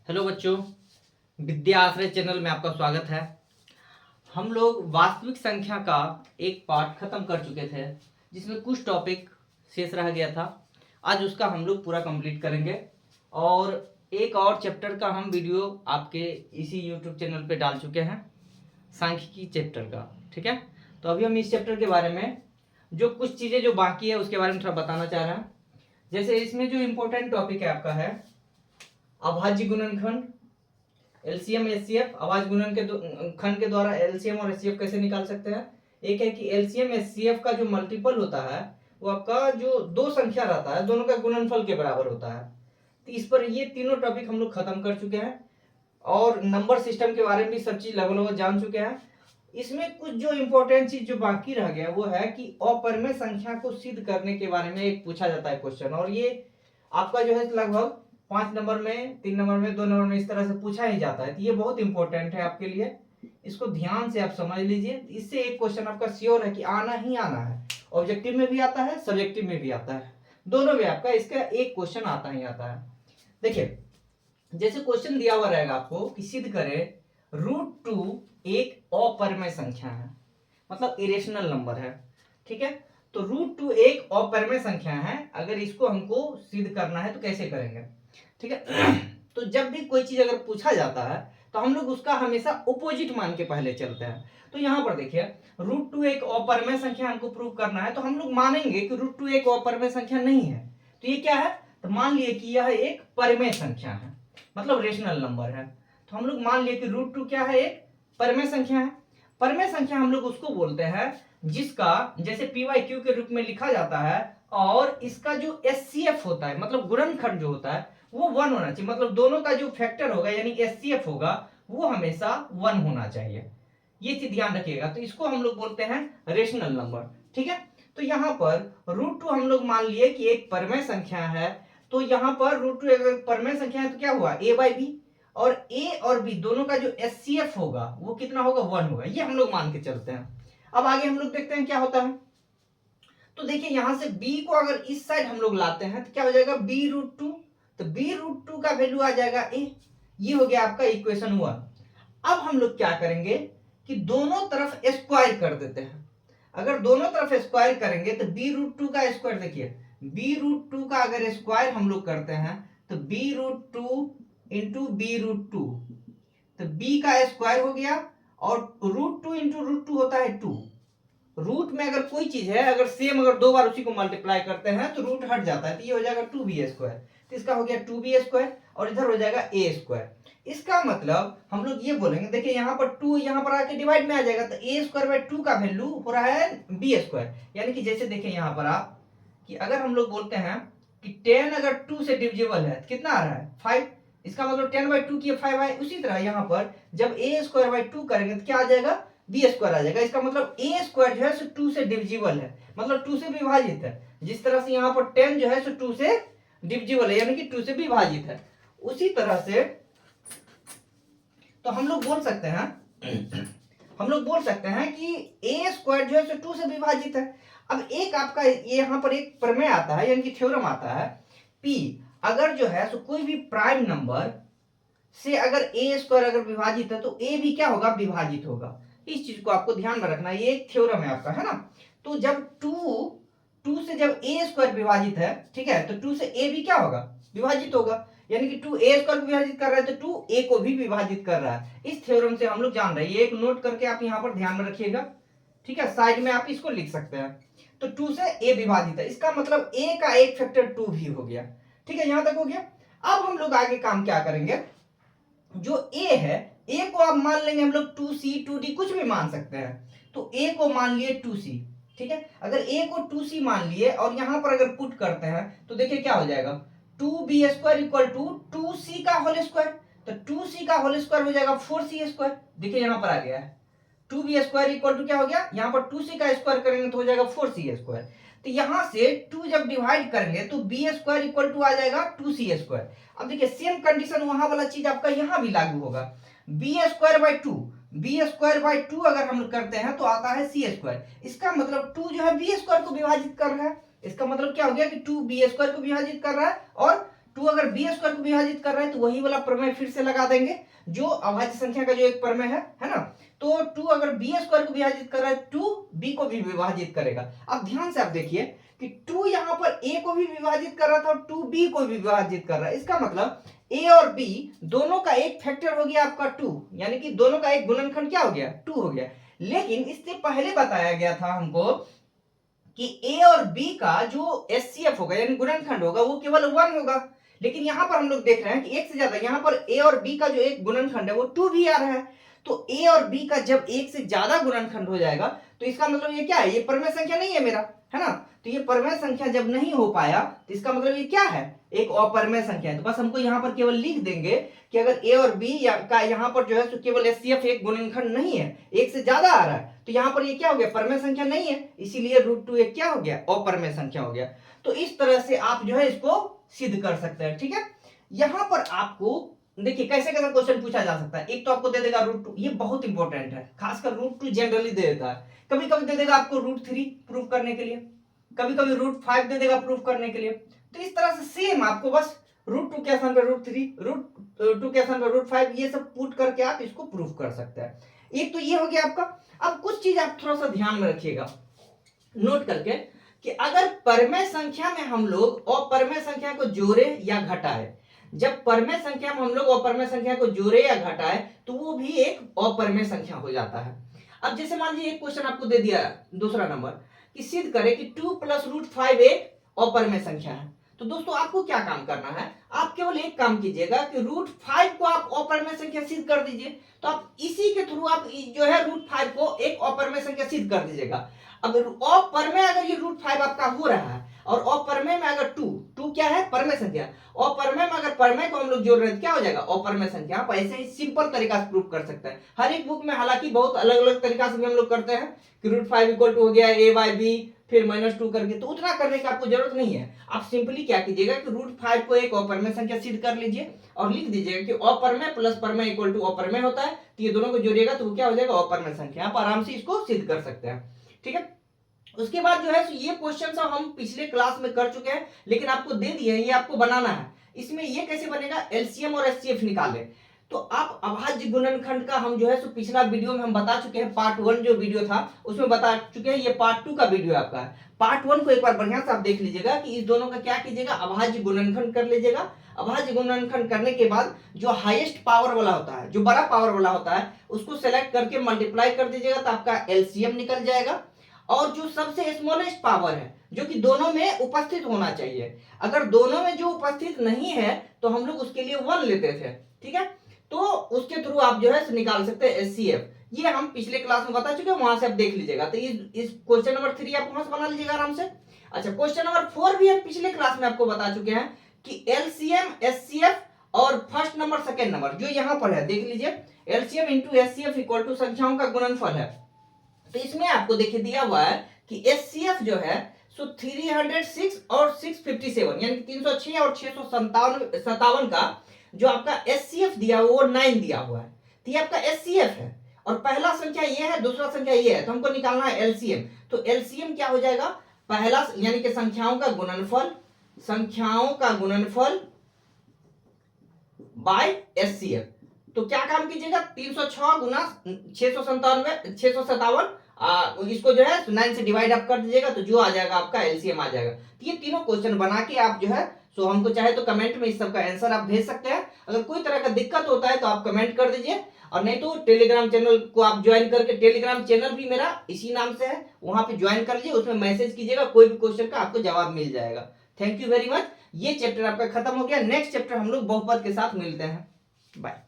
Hello बच्चों, विद्या आश्रय channel में आपका स्वागत है। हम लोग वास्तविक संख्या का एक पार्ट खत्म कर चुके थे जिसमें कुछ टॉपिक शेष रह गया था। आज उसका हम लोग पूरा कंप्लीट करेंगे और एक और चैप्टर का हम वीडियो आपके इसी यूट्यूब चैनल पे डाल चुके हैं, सांख्यिकी चैप्टर का। ठीक है, तो अभी हम इस चैप्टर के बारे में जो कुछ चीज़ें जो बाकी है उसके बारे में थोड़ा बताना चाह रहे हैं। जैसे इसमें जो इम्पोर्टेंट टॉपिक है आपका है अभाज्य गुणनखंड, एलसीएम एचसीएफ। अभाज्य गुणन के खंड के द्वारा एलसीएम और एचसीएफ कैसे निकाल सकते हैं। एक है कि एलसीएम एचसीएफ का जो मल्टीपल होता है वो आपका जो दो संख्या रहता है दोनों का गुणनफल के बराबर होता है। तो इस पर ये तीनों टॉपिक हम लोग खत्म कर चुके हैं और नंबर सिस्टम के बारे में भी सब चीज लगभग जान चुके हैं। इसमें कुछ जो इम्पोर्टेंट चीज जो बाकी रह गया वो है कि अपरिमेय संख्या को सिद्ध करने के बारे में एक पूछा जाता है क्वेश्चन, और ये आपका जो है लगभग 5 नंबर में, 3 नंबर में, 2 नंबर में इस तरह से पूछा ही जाता है। तो ये बहुत इंपॉर्टेंट है आपके लिए, इसको ध्यान से आप समझ लीजिए। इससे एक क्वेश्चन आपका श्योर है कि आना ही आना है। ऑब्जेक्टिव में भी आता है, सब्जेक्टिव में भी आता है, दोनों में आपका इसका एक क्वेश्चन आता ही आता है। देखिए, जैसे क्वेश्चन दिया हुआ रहेगा आपको कि सिद्ध करें √2 एक अपरिमेय संख्या है, मतलब इरेशनल नंबर है। ठीक है, तो √2 एक अपरिमेय संख्या है। अगर इसको हमको सिद्ध करना है तो कैसे करेंगे। ठीक है, तो जब भी कोई चीज अगर पूछा जाता है तो हम लोग उसका हमेशा अपोजिट मान के पहले चलते हैं। तो यहां पर देखिए √2 एक अपरिमेय संख्या हमको प्रूव करना है, तो हम लोग मानेंगे कि √2 एक अपरिमेय संख्या नहीं है। तो ये क्या है, तो मान लिए कि यह एक परिमेय संख्या है, मतलब रेशनल नंबर है। तो हम लोग मान लिए कि √2 क्या है, एक परिमेय संख्या है। परिमेय संख्या हम लोग उसको बोलते हैं जिसका जैसे p/q के रूप में लिखा जाता है और इसका जो एचसीएफ होता है, मतलब गुणनखंड जो होता है वो 1 होना चाहिए। मतलब दोनों का जो फैक्टर होगा यानी कि एचसीएफ होगा वो हमेशा 1 होना चाहिए। ये चीज ध्यान रखिएगा। तो इसको हम लोग बोलते हैं रेशनल नंबर। ठीक है, तो यहाँ पर √2 हम लोग मान लिए कि एक परिमेय संख्या है। तो यहाँ पर √2 एक परिमेय संख्या है तो क्या हुआ, a/b, और a और b दोनों का जो एचसीएफ होगा वो कितना होगा, 1 होगा। ये हम लोग मान के चलते हैं। अब आगे हम लोग देखते हैं क्या होता है। तो देखिए यहां से b को अगर इस साइड हम लोग लाते हैं तो क्या हो जाएगा, b√2। तो b√2 का वैल्यू आ जाएगा a। ये हो गया आपका इक्वेशन 1। अब हम लोग क्या करेंगे कि दोनों तरफ स्क्वायर कर देते हैं। अगर दोनों तरफ स्क्वायर करेंगे तो b√2 का स्क्वायर, देखिए b√2 का अगर स्क्वायर हम लोग करते हैं तो b√2 इंटू b√2, तो b का स्क्वायर हो गया और √2 इंटू √2 होता है 2। रूट में अगर कोई चीज है अगर सेम अगर दो बार उसी को मल्टीप्लाई करते हैं तो रूट हट जाता है, तो ये हो जाएगा 2b²। तो इसका हो गया 2b² और इधर हो जाएगा a²। इसका मतलब हम लोग ये बोलेंगे, देखिए यहाँ पर 2 यहाँ पर आके डिवाइड में आ जाएगा, तो a²/2 का वैल्यू हो रहा है b²। यानी कि जैसे देखिए यहाँ पर आप कि अगर हम लोग बोलते हैं कि 10 अगर 2 से डिविजिबल है तो कितना आ रहा है, 5। इसका मतलब 10/2 की 5 है। उसी तरह यहाँ पर जब a²/2 करेंगे तो क्या आ जाएगा, b² आ जाएगा। इसका मतलब a² जो है सो 2 से डिविजिबल है, मतलब 2 से विभाजित है। जिस तरह से यहाँ पर 10 जो है सो 2 से डिविजिबल है यानी कि 2 से विभाजित है। उसी तरह से तो हम लोग बोल सकते हैं कि a² जो है सो 2 से विभाजित है। अब एक आपका यहाँ पर एक प्रमेय आता है यानी कि थ्योरम आता है, p अगर जो है सो कोई भी प्राइम नंबर से अगर a² अगर विभाजित है तो a भी क्या होगा, विभाजित होगा। इस चीज को आपको ध्यान में रखना, ये एक थ्योरम है आपका, है ना। तो जब 2 से जब a² विभाजित है, ठीक है, तो 2 से a भी क्या होगा, विभाजित होगा। यानी कि 2 a² को विभाजित कर रहा है तो 2 a को भी विभाजित कर रहा है। इस थ्योरम से हम लोग जान रहे हैं। ये एक नोट करके आप यहाँ पर ध्यान में रखिएगा। ठीक है, साइड में आप इसको लिख सकते हैं। तो 2 से a विभाजित है, इसका मतलब a का एक फैक्टर 2 भी हो गया। ठीक है, यहां तक हो गया। अब हम लोग आगे काम क्या करेंगे, जो a है a को आप मान लेंगे हम लोग 2c 2d कुछ भी मान सकते हैं। तो a को मान लिए 2c। ठीक है, अगर a को 2c मान लिए और यहां पर अगर पुट करते हैं तो देखिए क्या हो जाएगा, 2b² इक्वल टू 2c का होल स्क्वायर। तो 2c का होल स्क्वायर हो जाएगा 4c²। देखिए यहां पर आ गया है 2b² इक्वल टू क्या हो गया, यहां पर 2c का स्क्वायर करेंगे तो हो जाएगा 4c²। तो यहां से 2 जब डिवाइड करेंगे तो b² इक्वल टू आ जाएगा 2c²। अब देखिए सेम कंडीशन वहां वाला चीज आपका यहां भी लागू होगा। b² अगर हम करते हैं तो आता है c²। इसका मतलब 2 जो है b² को विभाजित कर रहा है। इसका मतलब क्या हो गया कि 2 b² को विभाजित कर रहा है और 2 अगर b स्क्वायर को विभाजित कर रहा है तो वही वाला प्रमेय फिर से लगा देंगे जो अभाज्य संख्या का जो एक प्रमेय है ना। तो 2 अगर b स्क्वायर को विभाजित कर रहा है 2 b को भी विभाजित करेगा। अब ध्यान से आप देखिए कि 2 यहाँ पर a को भी विभाजित कर रहा था और 2 b को भी विभाजित कर रहा है। इसका मतलब a और b दोनों का एक फैक्टर हो गया आपका 2, यानी कि दोनों का एक गुणनखंड क्या हो गया 2 हो गया। लेकिन इससे पहले बताया गया था हमको कि a और b का जो एचसीएफ होगा यानी गुणनखंड होगा वो केवल 1 होगा। लेकिन यहां पर हम लोग देख रहे हैं कि एक से ज्यादा, यहां पर a और b का जो एक गुणनखंड है वो 2 भी आ रहा है। तो a और b का जब एक से ज्यादा गुणनखंड हो जाएगा तो इसका मतलब ये क्या है, ये परिमेय संख्या नहीं है मेरा, है ना। तो ये परिमेय संख्या जब नहीं हो पाया तो इसका मतलब ये क्या है, एक अपरिमेय संख्या है। तो बस हमको यहाँ पर केवल लिख देंगे कि अगर a और b का यहाँ पर जो है तो केवल एचसीएफ एक गुणनखंड नहीं है, एक से ज्यादा आ रहा है, तो यहाँ पर ये क्या हो गया, परिमेय संख्या नहीं है, इसीलिए √2 एक क्या हो गया, अपरिमेय संख्या हो गया। तो इस तरह से आप जो है इसको सिद्ध कर सकते हैं। ठीक है, यहाँ पर आपको देखिए कैसे कैसे क्वेश्चन पूछा जा सकता है। एक तो आपको दे देगा √2, ये बहुत इंपॉर्टेंट है, खासकर √2 जनरली दे देता है। कभी कभी दे देगा आपको √3 प्रूव करने के लिए, कभी कभी √5 दे देगा प्रूव करने के लिए। तो इस तरह से सेम आपको बस √2 के स्थान पर √3, √2 के स्थान पर √5, ये सब पुट करके आप इसको प्रूव कर सकते हैं। एक तो ये हो गया आपका। अब कुछ चीज आप थोड़ा सा ध्यान में रखिएगा नोट करके कि अगर परिमेय संख्या में हम लोग अपरिमेय संख्या को जोड़े या घटाए, जब परिमेय संख्या में हम लोग अपरिमेय संख्या को जोड़े या घटाए तो वो भी एक अपरिमेय संख्या हो जाता है। अब जैसे मान लीजिए एक क्वेश्चन आपको दे दिया दूसरा नंबर कि सिद्ध करें कि 2 + √5 एक अपरिमेय संख्या है। तो दोस्तों आपको क्या काम करना है, आप केवल एक काम कीजिएगा कि √5 को आप अपरिमेय संख्या सिद्ध कर दीजिए। तो आप इसी के थ्रू आप जो है √5 को एक अपरिमेय संख्या सिद्ध कर दीजिएगा। अगर अपरिमेय अगर ये √5 आपका हो रहा है और अपरिमेय में अगर 2 क्या है, परिमेय संख्या, अपरिमेय में अगर परिमेय को हम लोग जोड़ रहे हैं क्या हो जाएगा, अपरिमेय संख्या। आप ऐसे ही सिंपल तरीका से प्रूव कर सकते हैं। हर एक बुक में हालांकि बहुत अलग अलग तरीका से भी हम लोग करते हैं कि √5 = हो गया a/b फिर -2 करके, तो उतना करने की आपको जरूरत नहीं है। आप सिंपली क्या कीजिएगा कि √5 को एक अपरिमेय संख्या सिद्ध कर लीजिए और लिख दीजिएगा कि अपरिमेय प्लस परिमेय = अपरिमेय होता है। तो ये दोनों को जोड़िएगा तो वो क्या हो जाएगा, अपरिमेय संख्या। आप आराम से इसको सिद्ध कर सकते हैं। ठीक है, उसके बाद जो है ये क्वेश्चन सब हम पिछले क्लास में कर चुके हैं, लेकिन आपको दे दिए हैं, ये आपको बनाना है। इसमें ये कैसे बनेगा, एलसीएम और एचसीएफ निकाले। तो आप अभाज्य गुणनखंड का हम जो है सो पिछला वीडियो में हम बता चुके हैं, पार्ट 1 जो वीडियो था उसमें बता चुके हैं। ये पार्ट 2 का वीडियो आपका है। पार्ट 1 को एक बार बढ़िया से आप देख लीजिएगा कि इस दोनों का क्या कीजिएगा, अभाज्य गुणनखंड कर लीजिएगा। अभाज्य गुणनखंड करने के बाद जो हाईएस्ट पावर वाला होता है, जो बड़ा पावर वाला होता है, उसको सेलेक्ट करके मल्टीप्लाई कर दीजिएगा तो आपका एलसीएम निकल जाएगा। और जो सबसे स्मॉलेस्ट पावर है जो कि दोनों में उपस्थित होना चाहिए, अगर दोनों में जो उपस्थित नहीं है तो हम लोग उसके लिए 1 लेते थे। ठीक है, तो उसके थ्रू आप जो है निकाल सकते हैं एचसीएफ। ये हम पिछले क्लास में बता चुके हैं, वहां से आप देख लीजिएगा। तो इस क्वेश्चन नंबर 3 आप वहां से बना लीजिएगा आराम से। अच्छा, क्वेश्चन नंबर 4 भी हम पिछले क्लास में आपको बता चुके हैं कि एलसीएम, एचसीएफ और फर्स्ट नंबर सेकेंड नंबर जो यहाँ पर है देख लीजिए, LCM into HCF equal to संख्याओं का गुणनफल है। तो इसमें आपको देखिए दिया हुआ है कि एचसीएफ जो है सो 306 और 657 यानी 306 और 657 का जो आपका एचसीएफ दिया हुआ वो 9 दिया हुआ है। तो ये आपका एचसीएफ है और पहला संख्या ये है, दूसरा संख्या ये है, तो हमको निकालना है एलसीएम। तो एलसीएम क्या हो जाएगा, पहला यानी कि संख्याओं का गुणनफल बाय एचसीएफ। तो क्या काम कीजिएगा, 306 गुना 657 इसको जो है 9 से डिवाइड आप कर दीजिएगा तो जो आ जाएगा आपका एलसीएम आ जाएगा। तो ये तीनों क्वेश्चन बना के आप जो है सो हमको चाहे तो कमेंट में इस सब का आंसर आप भेज सकते हैं। अगर कोई तरह का दिक्कत होता है तो आप कमेंट कर दीजिए, और नहीं तो टेलीग्राम चैनल को आप ज्वाइन करके, टेलीग्राम चैनल भी मेरा इसी नाम से है, वहां पे ज्वाइन कर लीजिए, उसमें मैसेज कीजिएगा, कोई भी क्वेश्चन का आपको जवाब मिल जाएगा। Thank you very much. ये चैप्टर आपका खत्म हो गया। नेक्स्ट चैप्टर हम लोग बहुपद के साथ मिलते हैं। बाय।